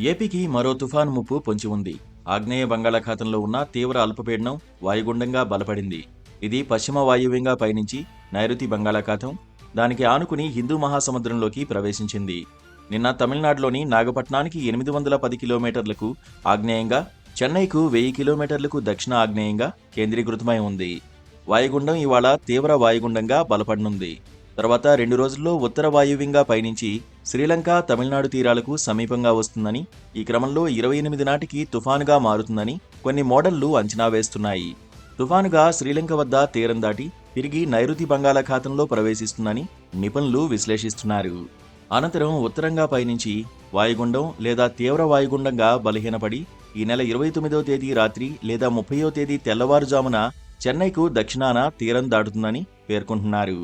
ఏపీకి మరో తుఫాను ముప్పు పొంచి ఉంది. ఆగ్నేయ బంగాళాఖాతంలో ఉన్న తీవ్ర అల్పపీడనం వాయుగుండంగా బలపడింది. ఇది పశ్చిమ వాయువ్యంగా పయనించి నైరుతి బంగాళాఖాతం, దానికి ఆనుకుని హిందూ మహాసముద్రంలోకి ప్రవేశించింది. నిన్న తమిళనాడులోని నాగపట్నానికి 810 కిలోమీటర్లకు ఆగ్నేయంగా, చెన్నైకు 1000 కిలోమీటర్లకు దక్షిణ ఆగ్నేయంగా కేంద్రీకృతమై ఉంది. వాయుగుండం ఇవాళ తీవ్ర వాయుగుండంగా బలపడనుంది. తర్వాత 2 రోజుల్లో ఉత్తర వాయువ్యంగా పయనించి శ్రీలంక, తమిళనాడు తీరాలకు సమీపంగా వస్తుందని, ఈ క్రమంలో 28 నాటికి తుఫానుగా మారుతుందని కొన్ని మోడళ్లు అంచనా వేస్తున్నాయి. తుఫానుగా శ్రీలంక వద్ద తీరం దాటి తిరిగి నైరుతి బంగాళాఖాతంలో ప్రవేశిస్తుందని నిపుణులు విశ్లేషిస్తున్నారు. అనంతరం ఉత్తరంగా పయనించి వాయుగుండం లేదా తీవ్ర వాయుగుండంగా బలహీనపడి ఈ నెల 29వ తేదీ రాత్రి లేదా 30వ తేదీ తెల్లవారుజామున చెన్నైకు దక్షిణాన తీరం దాటుతుందని పేర్కొంటున్నారు.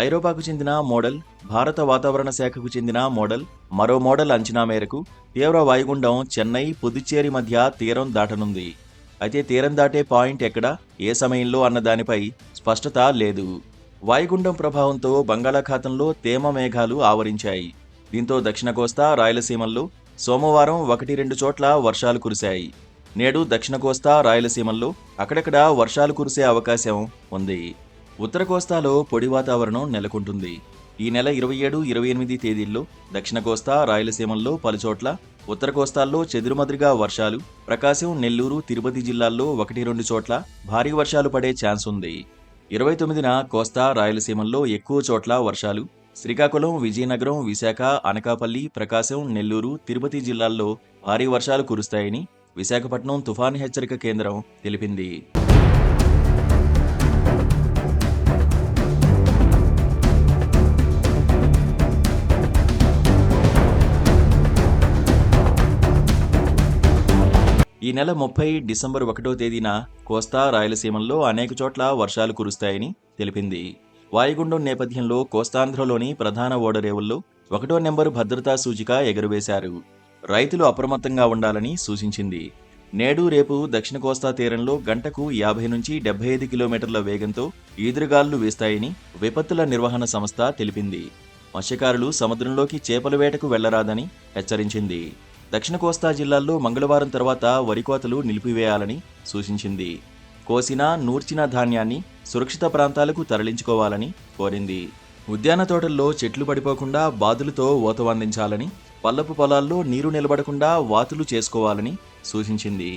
ఐరోపాకు చెందిన మోడల్, భారత వాతావరణ శాఖకు చెందిన మోడల్, మరో మోడల్ అంచనా మేరకు తీవ్ర వాయుగుండం చెన్నై, పుదుచ్చేరి మధ్య తీరం దాటనుంది. అయితే తీరం దాటే పాయింట్ ఎక్కడ, ఏ సమయంలో అన్న దానిపై స్పష్టత లేదు. వాయుగుండం ప్రభావంతో బంగాళాఖాతంలో తేమ మేఘాలు ఆవరించాయి. దీంతో దక్షిణ కోస్తా, రాయలసీమల్లో సోమవారం 1-2 చోట్ల వర్షాలు కురిశాయి. నేడు దక్షిణ కోస్తా, రాయలసీమల్లో అక్కడక్కడ వర్షాలు కురిసే అవకాశం ఉంది. ఉత్తర కోస్తాలో పొడి వాతావరణం నెలకొంటుంది. ఈ నెల 27, 28 తేదీల్లో దక్షిణ కోస్తా, రాయలసీమల్లో పలుచోట్ల, ఉత్తర కోస్తాల్లో చెదురుమదురుగా వర్షాలు, ప్రకాశం, నెల్లూరు, తిరుపతి జిల్లాల్లో 1-2 చోట్ల భారీ వర్షాలు పడే ఛాన్స్ ఉంది. 29న కోస్తా, రాయలసీమల్లో ఎక్కువ చోట్ల వర్షాలు, శ్రీకాకుళం, విజయనగరం, విశాఖ, అనకాపల్లి, ప్రకాశం, నెల్లూరు, తిరుపతి జిల్లాల్లో భారీ వర్షాలు కురుస్తాయని విశాఖపట్నం తుఫాను హెచ్చరిక కేంద్రం తెలిపింది. ఈ నెల 30 డిసెంబర్ 1వ తేదీన కోస్తా, రాయలసీమల్లో అనేక చోట్ల వర్షాలు కురుస్తాయని తెలిపింది. వాయుగుండం నేపథ్యంలో కోస్తాంధ్రలోని ప్రధాన ఓడరేవుల్లో 1వ నెంబరు భద్రతా సూచిక ఎగురవేశారు. రైతులు అప్రమత్తంగా ఉండాలని సూచించింది. నేడు, రేపు దక్షిణ కోస్తా తీరంలో గంటకు 50 నుంచి 75 కిలోమీటర్ల వేగంతో ఈదురుగాలులు వీస్తాయని విపత్తుల నిర్వహణ సంస్థ తెలిపింది. మత్స్యకారులు సముద్రంలోకి చేపల వేటకు వెళ్లరాదని హెచ్చరించింది. దక్షిణ కోస్తా జిల్లాల్లో మంగళవారం తర్వాత వరి కోతలు నిలిపివేయాలని సూచించింది. కోసిన, నూర్చిన ధాన్యాన్ని సురక్షిత ప్రాంతాలకు తరలించుకోవాలని కోరింది. ఉద్యాన తోటల్లో చెట్లు పడిపోకుండా బాదులతో ఊత అందించాలని, పల్లపు పొలాల్లో నీరు నిలబడకుండా వాతులు చేసుకోవాలని సూచించింది.